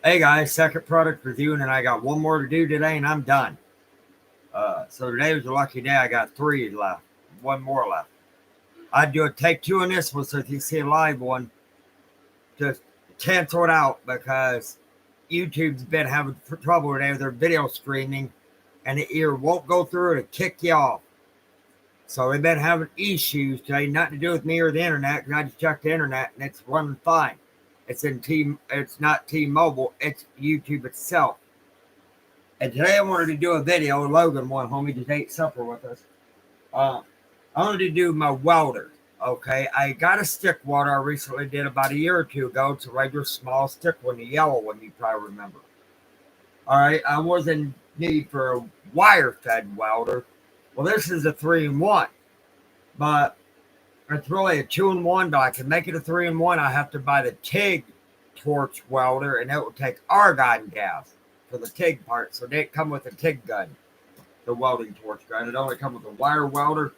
Hey guys, second product review, and then I got one more to do today, and I'm done. So today was a lucky day. I got three left, one more left. I'd do a take two on this one, so if you see a live one, just cancel it out because YouTube's been having trouble today with their video streaming, and it either won't go through or to kick you off. So they've been having issues today, nothing to do with me or the internet, because I just checked the internet and it's running fine. It's not T-Mobile, it's YouTube itself. And today I wanted to do a video. Logan, one homie, just ate supper with us. I wanted to do my welder. Okay, I got a stick welder I recently did about a year or two ago. It's a regular small stick one, the yellow one you probably remember. All right, I was in need for a wire-fed welder. Well, this is a 3-in-1, but it's really a 2-in-1, but I can make it a 3-in-1. I have to buy the TIG torch welder, and it will take argon gas for the TIG part. So they come with a TIG gun, the welding torch gun. It only comes with a wire welder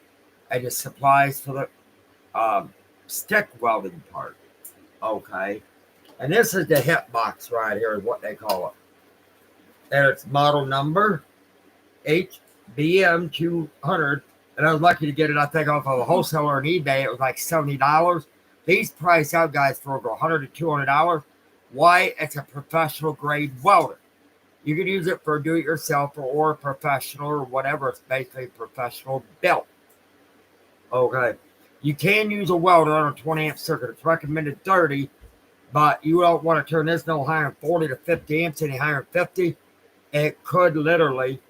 and just supplies for the stick welding part. Okay. And this is the Hitbox right here, is what they call it. And it's model number HBM200. And I was lucky to get it, I think, off of a wholesaler on eBay. It was like $70. These price out, guys, for over $100 to $200. Why? It's a professional grade welder. You can use it for do-it-yourself or professional or whatever. It's basically professional built. Okay. You can use a welder on a 20 amp circuit. It's recommended 30, but you don't want to turn this no higher than 40 to 50 amps, any higher than 50. It could literally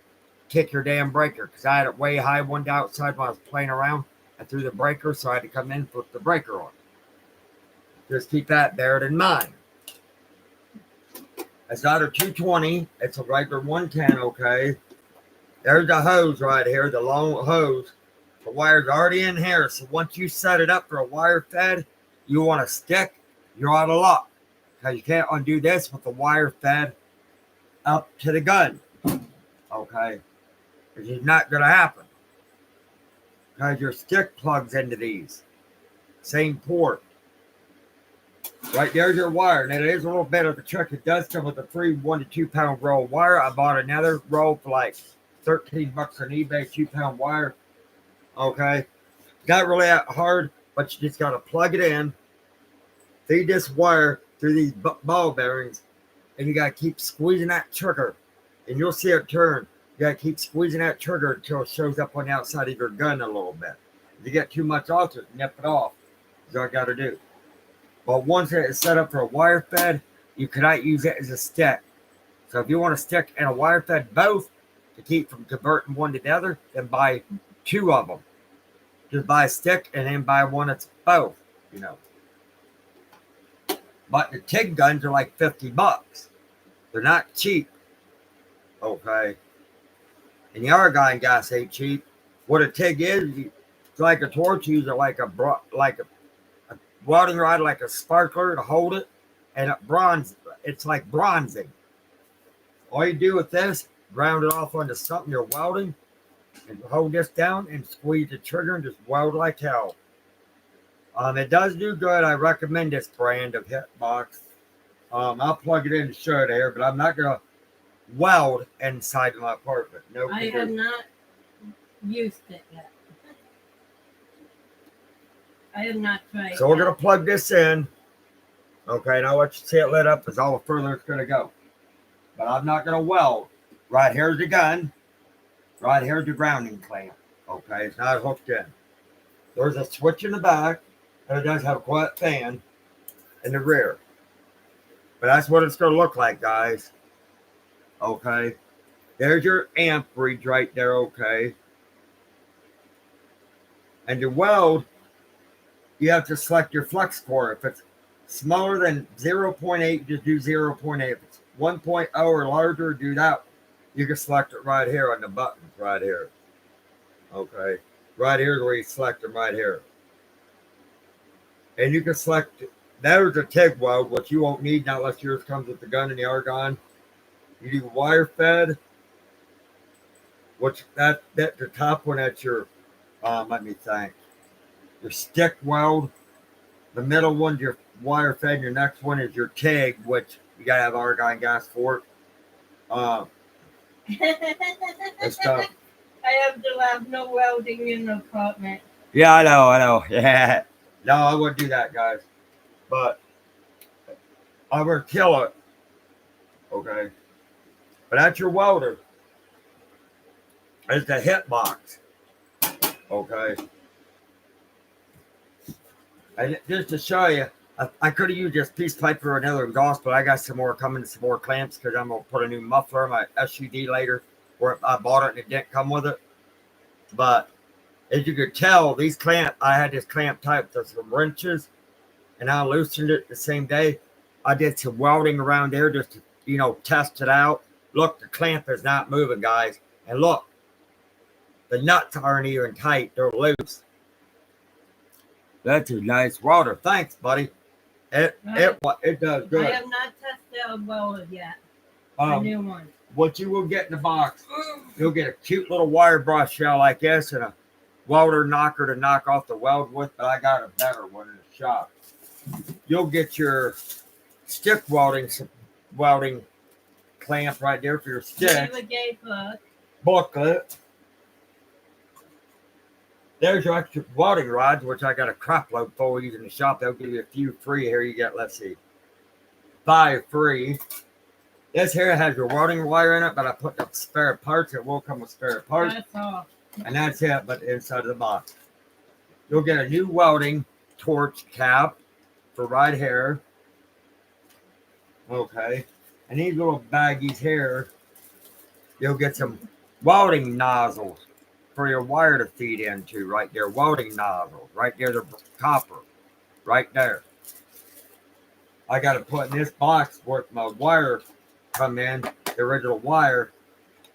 kick your damn breaker, because I had it way high one day outside when I was playing around. I threw the breaker, so I had to come in and put the breaker on. Just keep that bear in mind. It's not a 220, it's a regular 110, okay? There's the hose right here, the long hose. The wire's already in here, so once you set it up for a wire fed, you want a stick, you're out of luck. Because you can't undo this with the wire fed up to the gun. Okay? Which is not going to happen. Because your stick plugs into these. Same port. Right there's your wire. And it is a little bit of a trick. It does come with a free 1 to 2 pound roll of wire. I bought another roll for like $13 on eBay, 2-pound wire. Okay. Not really that hard, but you just got to plug it in. Feed this wire through these ball bearings. And you got to keep squeezing that trigger. And you'll see it turn. You got to keep squeezing that trigger until it shows up on the outside of your gun a little bit. If you get too much off it, nip it off. That's all I got to do. But once it is set up for a wire fed, you cannot use it as a stick. So if you want a stick and a wire fed both to keep from converting one to the other, then buy 2 of them. Just buy a stick and then buy one that's both, you know. But the TIG guns are like $50. They're not cheap. Okay. And the argon gas ain't cheap. What a TIG is, it's like a torch user, like a welding rod, like a sparkler to hold it, and it's like bronzing. All you do with this, ground it off onto something you're welding, and hold this down and squeeze the trigger and just weld like hell. It does do good. I recommend this brand of Hitbox. I'll plug it in to show it here, but I'm not gonna weld inside my apartment. No, I have not used it yet. I have not tried. So we're going to plug this in. Okay, now let you see it lit up is all the further it's going to go. But I'm not going to weld. Right here's the gun. Right here's the grounding clamp. Okay, it's not hooked in. There's a switch in the back, and it does have a quiet fan in the rear. But that's what it's going to look like, guys. Okay. There's your amperage right there, okay. And to weld, you have to select your flex core. If it's smaller than 0.8, just do 0.8. If it's 1.0 or larger, do that. You can select it right here on the buttons right here. Okay. Right here is where you select them right here. And you can select, there's a TIG weld, which you won't need not unless yours comes with the gun and the argon. You do wire fed, which the top one, that's your, let me think. Your stick weld. The middle one's your wire fed. Your next one is your TIG, which You gotta have argon gas for it. It's tough. I have to have no welding in the apartment. Yeah, I know. Yeah. No, I wouldn't do that, guys. But I would kill it. Okay. But that's your welder. It's the Hitbox. Okay. And just to show you, I could have used this piece of pipe for another exhaust, but I got some more coming, some more clamps because I'm going to put a new muffler in my SUD later, where I bought it and it didn't come with it. But as you could tell, these clamp, I had this clamp type with some wrenches, and I loosened it the same day. I did some welding around there just to, test it out. Look, the clamp is not moving, guys. And look, the nuts aren't even tight. They're loose. That's a nice welder. Thanks, buddy. It does good. I have not tested a welder yet. A new one. What you will get in the box, you'll get a cute little wire brush shell like this and a welder knocker to knock off the weld with, but I got a better one in the shop. You'll get your stick welding clamp right there for your stick. Booklet. There's your extra welding rods, which I got a crap load for using the shop. They'll give you a few free. Here you get, let's see, 5 free. This here has your welding wire in it, but I put up spare parts. It will come with spare parts. That's all. And that's it, but inside of the box. You'll get a new welding torch cap for right here. Okay. And these little baggies here, you'll get some welding nozzles for your wire to feed into right there. Welding nozzles. Right there, the copper. Right there. I got to put in this box where my wire come in, the original wire,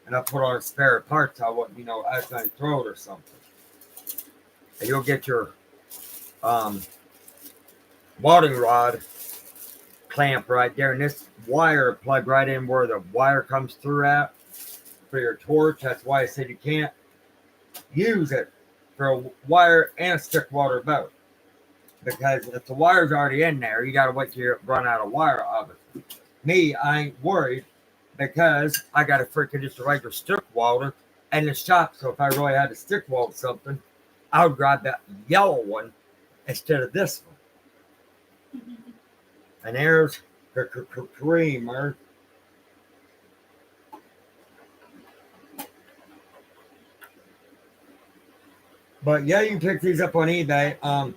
and I put on spare parts. I wouldn't, I was going to throw it or something. And you'll get your welding rod clamp right there. And this wire plug right in where the wire comes through at for your torch. That's why I said you can't use it for a wire and a stick welder both. Because if the wire's already in there, you got to wait till you run out of wire of it. Me, I ain't worried because I got a freaking just a regular stick welder in the shop. So if I really had to stick weld something, I would grab that yellow one instead of this one. And there's the creamer. But yeah, you can pick these up on eBay.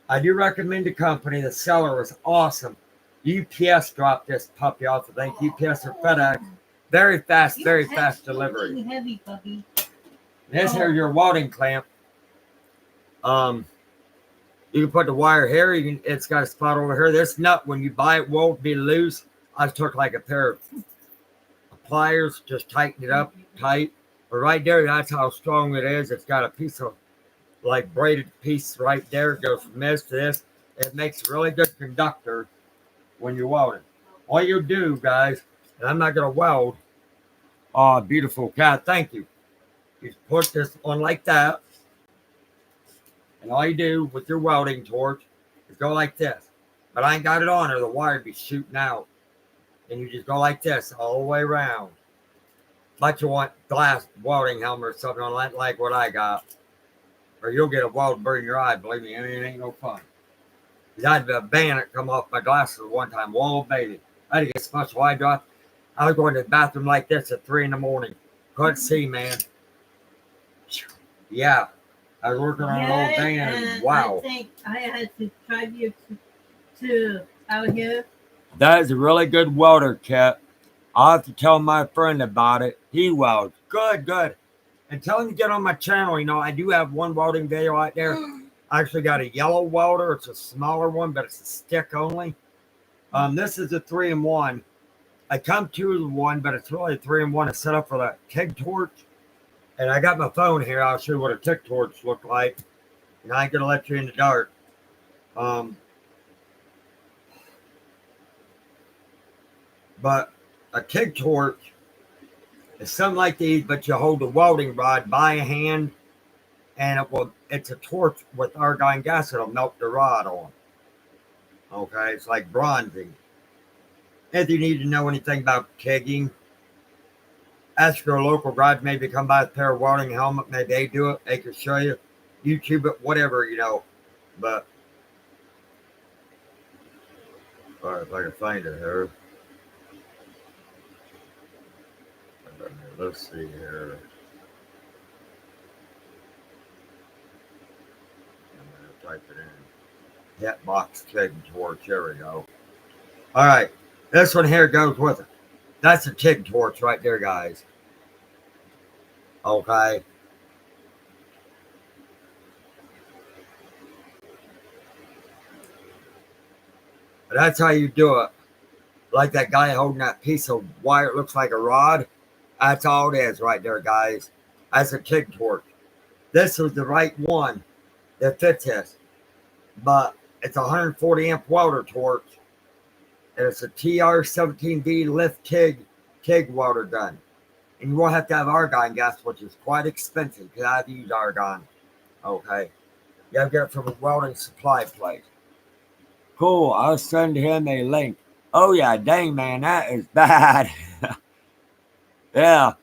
I do recommend the company. The seller was awesome. UPS dropped this puppy off. I think UPS or FedEx. Very fast delivery. Heavy puppy. This here's your welding clamp. You can put the wire here. It's got a spot over here. This nut, when you buy it, won't be loose. I took like a pair of pliers, just tighten it up tight. But right there, that's how strong it is. It's got a piece of like braided piece right there. It goes from this to this. It makes a really good conductor when you're welding. All you do, guys, and I'm not going to weld. Oh, beautiful cat. Thank you. You put this on like that. And all you do with your welding torch is go like this. But I ain't got it on or the wire would be shooting out. And you just go like this all the way around. Like you want glass welding helmet or something on that, like what I got. Or you'll get a weld burn your eye. Believe me, it ain't no fun. I had a bandit come off my glasses one time. Whoa, baby. I had to get special eye drop. I was going to the bathroom like this at 3 a.m. Couldn't see, man. Yeah. I was working on an old van. Wow. I think I had to drive you to out here. That is a really good welder kit. I'll have to tell my friend about it. He welds. Good. And tell him to get on my channel. I do have one welding video out there. I actually got a yellow welder. It's a smaller one, but it's a stick only. This is a 3-in-1. I come 2-in-1, but it's really a 3-in-1. It's set up for that TIG torch. And I got my phone here. I'll show you what a TIG torch looked like. And I ain't going to let you in the dark. But a TIG torch is something like these, but you hold the welding rod by a hand. And it's a torch with argon gas that'll melt the rod on. Okay, it's like bronzing. If you need to know anything about TIGging, ask your local guys, maybe come by with a pair of welding helmet, maybe they do it, they can show you. YouTube it, whatever, But all right, if I can find it here. Let's see here. I'm gonna type it in. Hitbox TIG torch. There we go. All right, this one here goes with it. That's a TIG torch right there, guys. Okay. That's how you do it. Like that guy holding that piece of wire, it looks like a rod. That's all it is right there, guys. That's a TIG torch. This was the right one that fits this. But it's a 140 amp welder torch. And it's a TR17V lift TIG welder gun. And you will have to have argon gas, which is quite expensive because I've used argon. Okay. You have to get it from a welding supply place. Cool. I'll send him a link. Oh, yeah. Dang, man. That is bad. Yeah.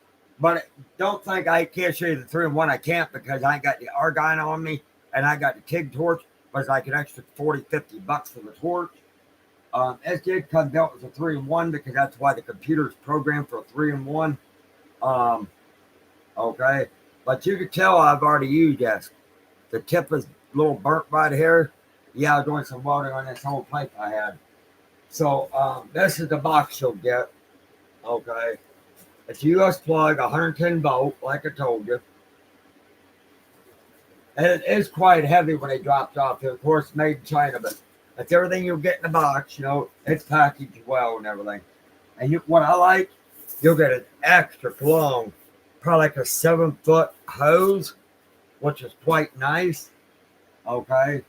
But don't think I can't show you the 3-in-1. I can't because I got the argon on me and I got the TIG torch. But it's like an extra $40-50 for the torch. It did come built as a 3-in-1 because that's why the computer is programmed for a 3-in-1. Okay. But you can tell I've already used this. The tip is a little burnt right here. Yeah, I was doing some welding on this whole pipe I had. So this is the box you'll get. Okay. It's a US plug, 110 volt, like I told you. And it is quite heavy when it drops off. Of course, made in China, but that's everything you'll get in the box. It's packaged well and everything. And what I like, you'll get an extra long, probably like a 7-foot hose, which is quite nice. Okay.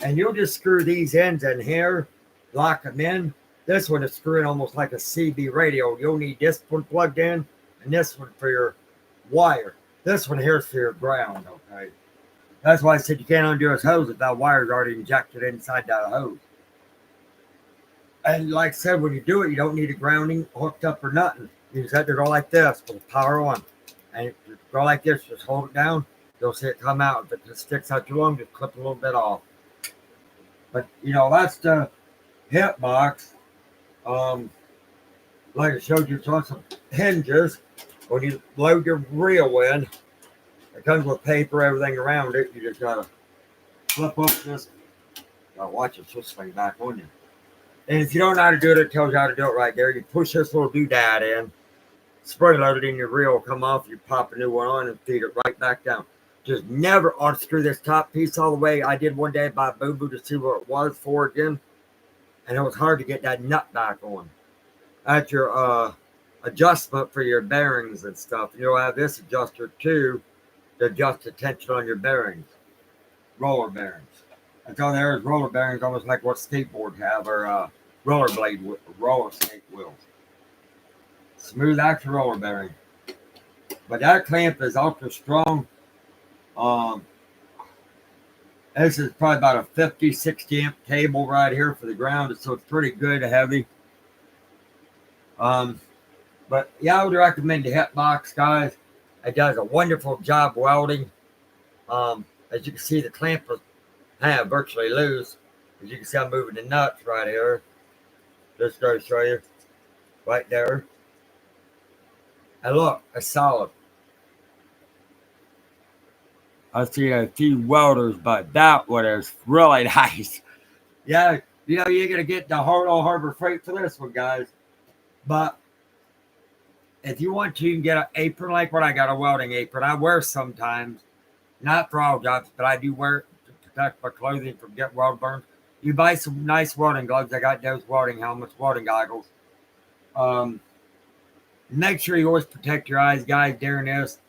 And you'll just screw these ends in here, lock them in. This one is screwing almost like a CB radio. You'll need this one plugged in and this one for your wire. This one here is for your ground, okay? That's why I said you can't undo this hose if that wire is already injected inside that hose. And like I said, when you do it, you don't need a grounding hooked up or nothing. You just have to go like this with the power on. And if you go like this, just hold it down. You'll see it come out. If it just sticks out too long, just clip a little bit off. But, that's the Hitbox. Like I showed you, it's on some hinges. When you load your reel in, it comes with paper, everything around it. You just gotta flip up this. Watch it switch thing back on you. And if you don't know how to do it, it tells you how to do it right there. You push this little doodad in, spray load it in your reel, come off, you pop a new one on and feed it right back down. Just never unscrew this top piece all the way. I did one day by Boo Boo to see what it was for again. And it was hard to get that nut back on. That's your adjustment for your bearings and stuff. You'll have this adjuster too to adjust the tension on your bearings. Roller bearings. That's all there is, roller bearings, almost like what skateboards have, or roller skate wheels. Smooth action roller bearing. But that clamp is ultra strong. This is probably about a 50, 60 amp cable right here for the ground, so it's pretty good, heavy. But yeah, I would recommend the Hitbox, guys. It does a wonderful job welding. As you can see, the clamp is virtually loose. As you can see, I'm moving the nuts right here. Just going to show you right there. And look, it's solid. I see a few welders, but that one is really nice. Yeah, you're going to get the Harbor Freight for this one, guys. But if you want to, you can get an apron like what I got, a welding apron. I wear sometimes, not for all jobs, but I do wear it to protect my clothing from getting weld burns. You buy some nice welding gloves. I got those welding helmets, welding goggles. Make sure you always protect your eyes, guys, during this.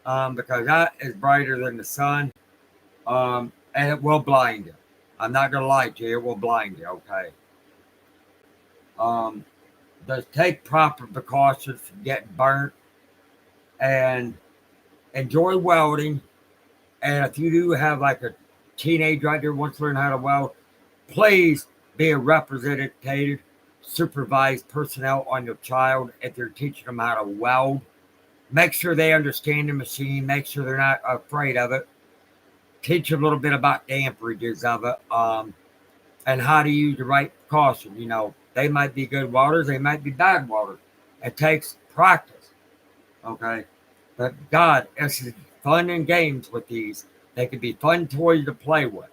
Because that is brighter than the sun, and it will blind you. I'm not going to lie to you, it will blind you, okay? Just take proper precautions from getting burnt, and enjoy welding. And if you do have like a teenager right there who wants to learn how to weld, please be a representative supervised personnel on your child if you're teaching them how to weld. Make sure they understand the machine. Make sure they're not afraid of it. Teach them a little bit about the amperages of it, and how to use the right precaution. You know, they might be good welders. They might be bad welders. It takes practice. Okay. But God, this is fun and games with these. They can be fun toys to play with.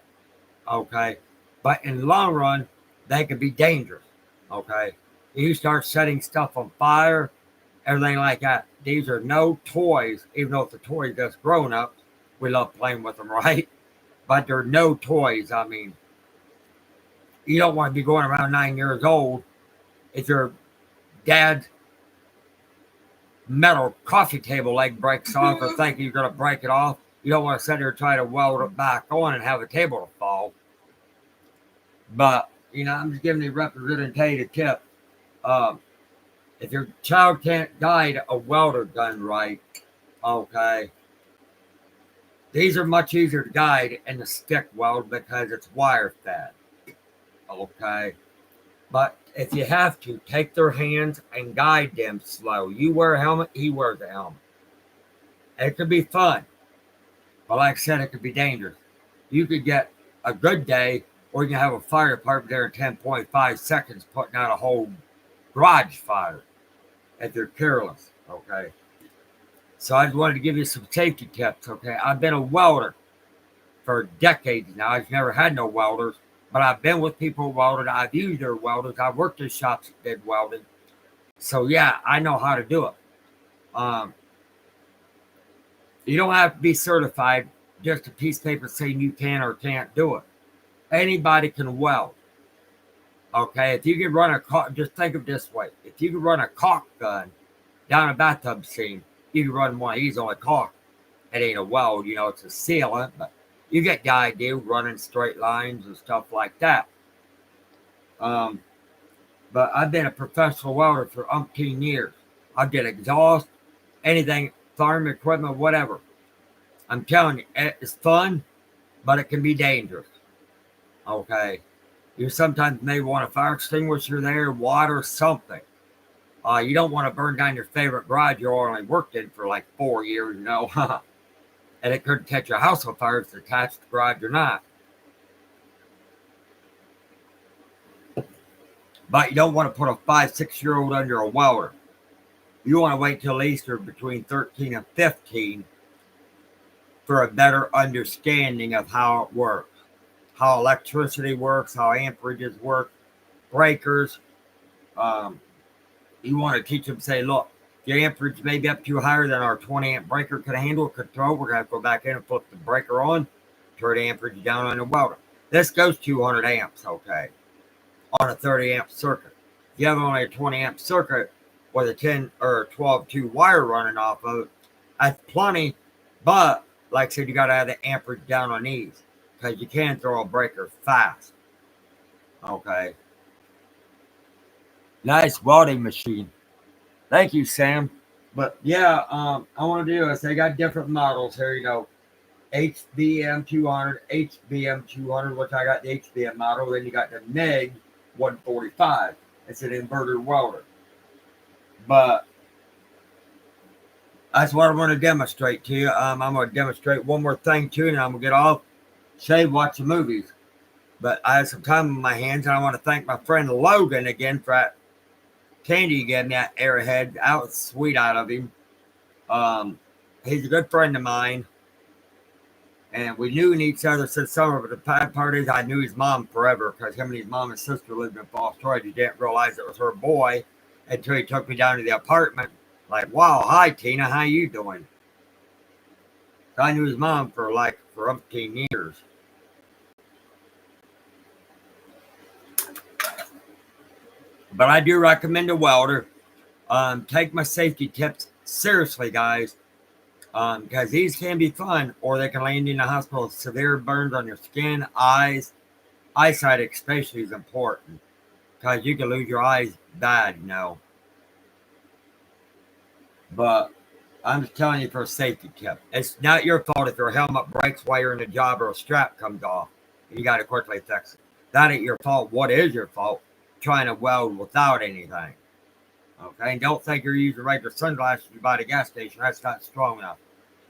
Okay. But in the long run, they can be dangerous. Okay. You start setting stuff on fire, everything like that. These are no toys, even though it's a toy that's grown up. We love playing with them, right? But they're no toys. I mean, you don't want to be going around 9 years old if your dad's metal coffee table leg breaks off or think you're going to break it off. You don't want to sit there and try to weld it back on and have a table to fall. But, you know, I'm just giving you a representative tip. If your child can't guide a welder gun right, okay, these are much easier to guide in the stick weld because it's wire fed. Okay. But if you have to, take their hands and guide them slow. You wear a helmet, he wears a helmet. It could be fun. But like I said, it could be dangerous. You could get a good day, or you can have a fire department there in 10.5 seconds putting out a whole garage fire if you're careless. Okay. So I just wanted to give you some safety tips. Okay. I've been a welder for decades now. I've never had no welders. But I've been with people who welded. I've used their welders. I've worked in shops that did welding. So, yeah, I know how to do it. You don't have to be certified. Just a piece of paper saying you can or can't do it. Anybody can weld. Okay? If you can run a caulk, just think of it this way. If you can run a caulk gun down a bathtub seam, you can run one of these on a caulk. It ain't a weld, you know, it's a sealant, but you get the idea, running straight lines and stuff like that. But I've been a professional welder for umpteen years. I did exhaust, anything, farm equipment, whatever. I'm telling you, it's fun, but it can be dangerous. Okay. You sometimes may want a fire extinguisher there, water, something. You don't want to burn down your favorite garage you only worked in for like 4 years, you know. And it could catch your house on fire if it's attached to the garage or not. But you don't want to put a 5-6-year-old under a welder. You want to wait till at least they're between 13 and 15 for a better understanding of how it works. How electricity works, how amperages work, breakers. You want to teach them, say, look, your amperage may be up too higher than our 20 amp breaker could handle, could throw. We're going to have to go back in and flip the breaker on, turn the amperage down on the welder. This goes 200 amps, okay, on a 30 amp circuit. If you have only a 20 amp circuit with a 10 or 12-2 wire running off of it, that's plenty. But, like I said, you got to have the amperage down on these because you can throw a breaker fast. Okay. Nice welding machine. Thank you, Sam. But yeah, I want to do this. They got different models here, you know. HBM200, HBM200, which I got the HBM model. Then you got the MIG 145. It's an inverter welder. But that's what I'm going to demonstrate to you. I'm going to demonstrate one more thing too, and I'm going to get off, shave, watch the movies. But I have some time in my hands, and I want to thank my friend Logan again for that candy he gave me at Airhead. That was sweet out of him. He's a good friend of mine. And we knew each other since summer, but the bad part is I knew his mom forever because him and his mom and sister lived in Falls Troy. He didn't realize it was her boy until he took me down to the apartment. Like, wow, hi, Tina, how you doing? So I knew his mom for umpteen years. But I do recommend a welder. Take my safety tips seriously, guys, because these can be fun, or they can land you in the hospital with severe burns on your skin, eyes. Eyesight especially is important because you can lose your eyes bad, you know. But I'm just telling you for a safety tip. It's not your fault if your helmet breaks while you're in the job or a strap comes off. You got to quickly fix it. That ain't your fault. What is your fault? trying to weld without anything. Okay, and don't think you're using regular sunglasses you buy at a gas station. That's not strong enough.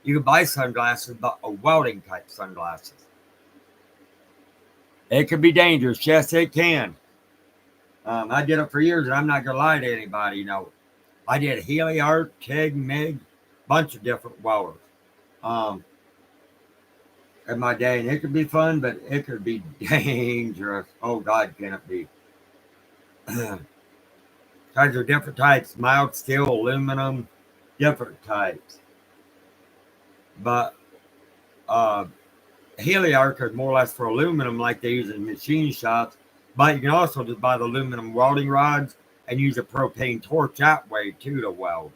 You can buy sunglasses, but a welding type sunglasses. It can be dangerous. Yes, it can. I did it for years, and I'm not gonna lie to anybody. I did Heliart, TIG, MIG, bunch of different welders. In my day, and it could be fun, but it could be dangerous. Oh God, can it be? Types are different types: mild steel, aluminum, different types. But Heliarc is more or less for aluminum, like they use in machine shops. But you can also just buy the aluminum welding rods and use a propane torch that way too to weld.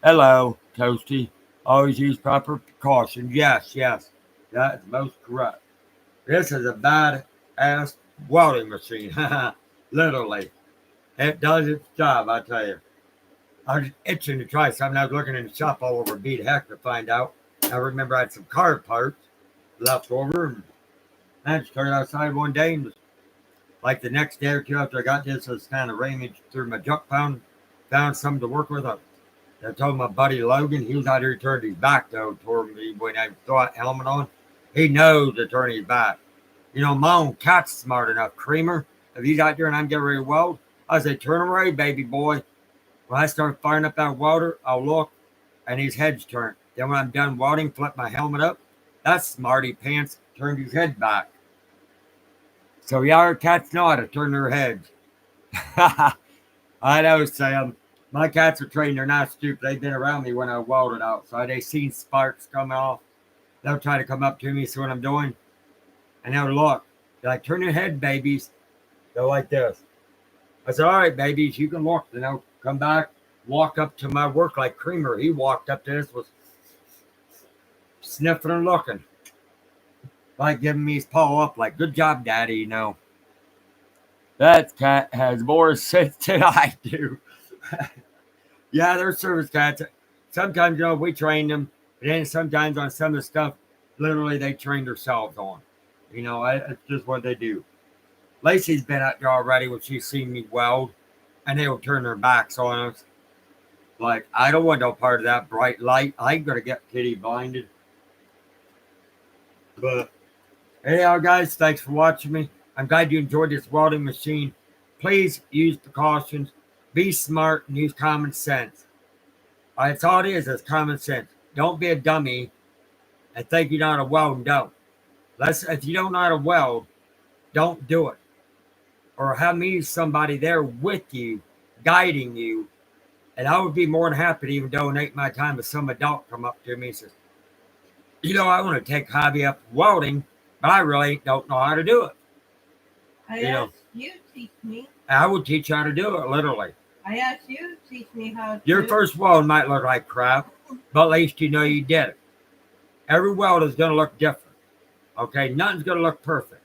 Hello, Toasty. Always use proper precautions. Yes, that is most correct. This is a bad-ass welding machine. Literally. It does its job, I tell you. I was itching to try something. I was looking in the shop all over, beat heck to find out. I remember I had some car parts left over, and I just started outside one day, and like the next day or two after I got this, was kind of raining through my junk, found something to work with. I told my buddy Logan, he was out here turning his back though toward me when I throw that helmet on. He knows to turn his back. My own cat's smart enough. Creamer, if he's out there and I'm getting ready to weld, I say, turn away, baby boy. When I start firing up that welder, I'll look and his head's turned. Then when I'm done welding, flip my helmet up. That's smarty pants turned his head back. So our cats know how to turn their heads. I know, Sam. My cats are trained. They're not stupid. They've been around me when I welded out. So they seen sparks coming off. They'll try to come up to me, see what I'm doing. And they'll look. They're like, turn your head, babies. They're like this. I said, all right, babies, you can look. Then they'll come back, walk up to my work like Creamer. He walked up to this, was sniffing and looking. Like giving me his paw up, like, good job, Daddy, That cat has more sense than I do. Yeah, they're service cats. Sometimes, we train them. And then sometimes on some of the stuff, literally they train themselves on. It's just what they do. Lacey's been out there already when she's seen me weld, and they will turn their backs on us. Like, I don't want no part of that bright light. I ain't going to get Kitty blinded. But anyhow, guys, thanks for watching me. I'm glad you enjoyed this welding machine. Please use precautions. Be smart and use common sense. That's all it is common sense. Don't be a dummy and think you know how to weld and don't. If you don't know how to weld, don't do it. Or have me somebody there with you, guiding you. And I would be more than happy to even donate my time if some adult come up to me and says, I want to take a hobby up welding, but I really don't know how to do it. I asked you to teach me. I would teach you how to do it, literally. I asked you to teach me how to. Your first weld might look like crap, but at least you know you did it. Every weld is going to look different. Okay? Nothing's going to look perfect.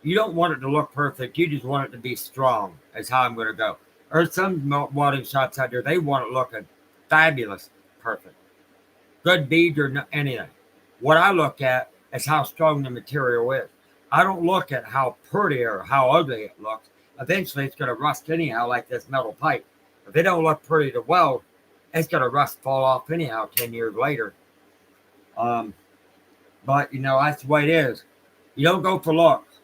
You don't want it to look perfect. You just want it to be strong, is how I'm going to go. Or some welding shops out there, they want it looking fabulous, perfect. Good beads or anything. What I look at is how strong the material is. I don't look at how pretty or how ugly it looks. Eventually, it's going to rust anyhow, like this metal pipe. If it don't look pretty to weld, it's going to rust, fall off anyhow 10 years later. But, that's the way it is. You don't go for looks.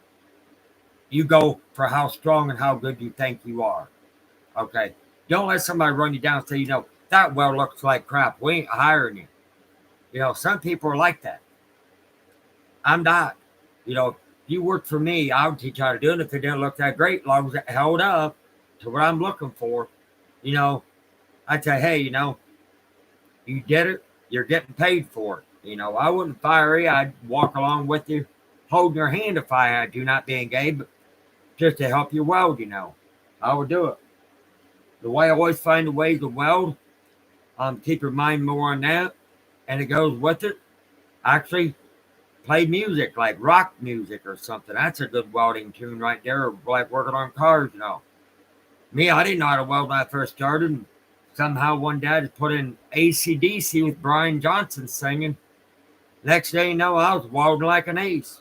You go for how strong and how good you think you are. Okay? Don't let somebody run you down and say, that weld looks like crap. We ain't hiring you. Some people are like that. I'm not. If you work for me, I would teach you how to do it. If it didn't look that great, as long as it held up to what I'm looking for, I'd say, hey, you did it. You're getting paid for it. I wouldn't fire you. I'd walk along with you, holding your hand if I had to, not being gay, but just to help you weld, I would do it. The way I always find the ways to weld, keep your mind more on that, and it goes with it. Actually, play music, like rock music or something. That's a good welding tune right there, like working on cars, Me, I didn't know how to weld when I first started. And somehow one day I just put in AC/DC with Brian Johnson singing. Next day, I was welding like an ace.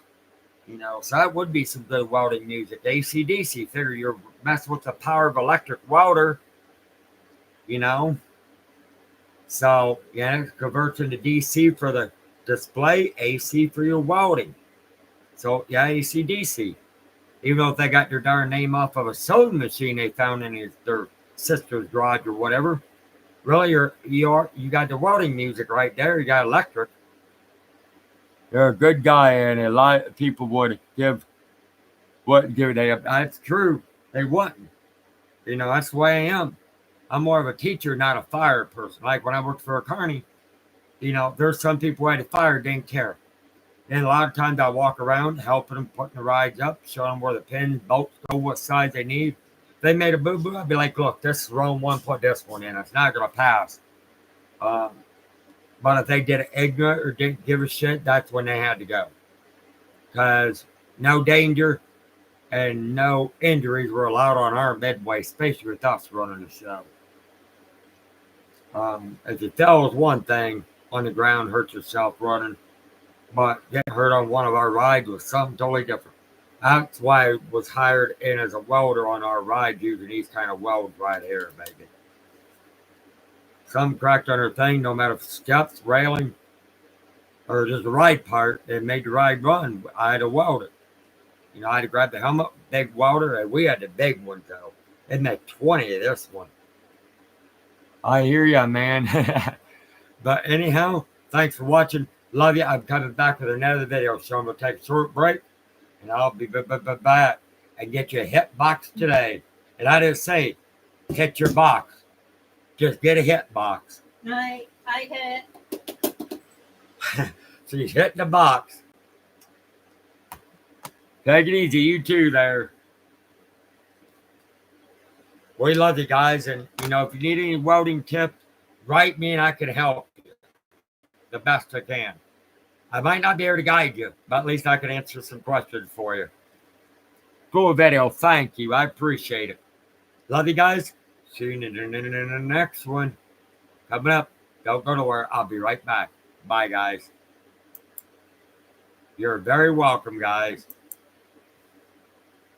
You know, so that would be some good welding music. AC/DC, figure you're messing with the power of electric welder, you know. So, yeah, it converts into DC for the display, AC for your welding. So, yeah, AC/DC. Even though they got their darn name off of a sewing machine they found in their sister's garage or whatever, really, you got the welding music right there. You got electric. You're a good guy, and a lot of people wouldn't give they. That's true. They wouldn't. You know, that's the way I am. I'm more of a teacher, not a fire person. Like when I worked for a carney, you know, there's some people who had to fire didn't care. And a lot of times I walk around helping them, putting the rides up, showing them where the pins, bolts go, what size they need. If they made a boo-boo, I'd be like, look, this is the wrong one, put this one in. It's not going to pass. But if they did it ignorant or didn't give a shit, that's when they had to go. Because no danger and no injuries were allowed on our midway, especially with us running the show. If you fell is one thing, on the ground, hurt yourself running. But getting hurt on one of our rides was something totally different. That's why I was hired in as a welder on our ride using these kind of welds right here, baby. Some cracked on her thing, no matter if steps, railing, or just the ride part, it made the ride run. I had to weld it. You know, I had to grab the helmet, big welder, and we had the big one, though. It made 20 of this one. I hear ya, man. But anyhow, thanks for watching. Love you. I'm coming back with another video, so I'm going to take a short break, and I'll be back and get you a Hitbox today. And I didn't say hit your box. Just get a Hitbox. I hit. So you hit the box. Take it easy, you too there. We love you guys, and you know, if you need any welding tips, write me and I can help you the best I can. I might not be able to guide you, but at least I can answer some questions for you. Cool video. Thank you. I appreciate it. Love you guys. See you in the next one. Coming up. Don't go nowhere. I'll be right back. Bye, guys. You're very welcome, guys.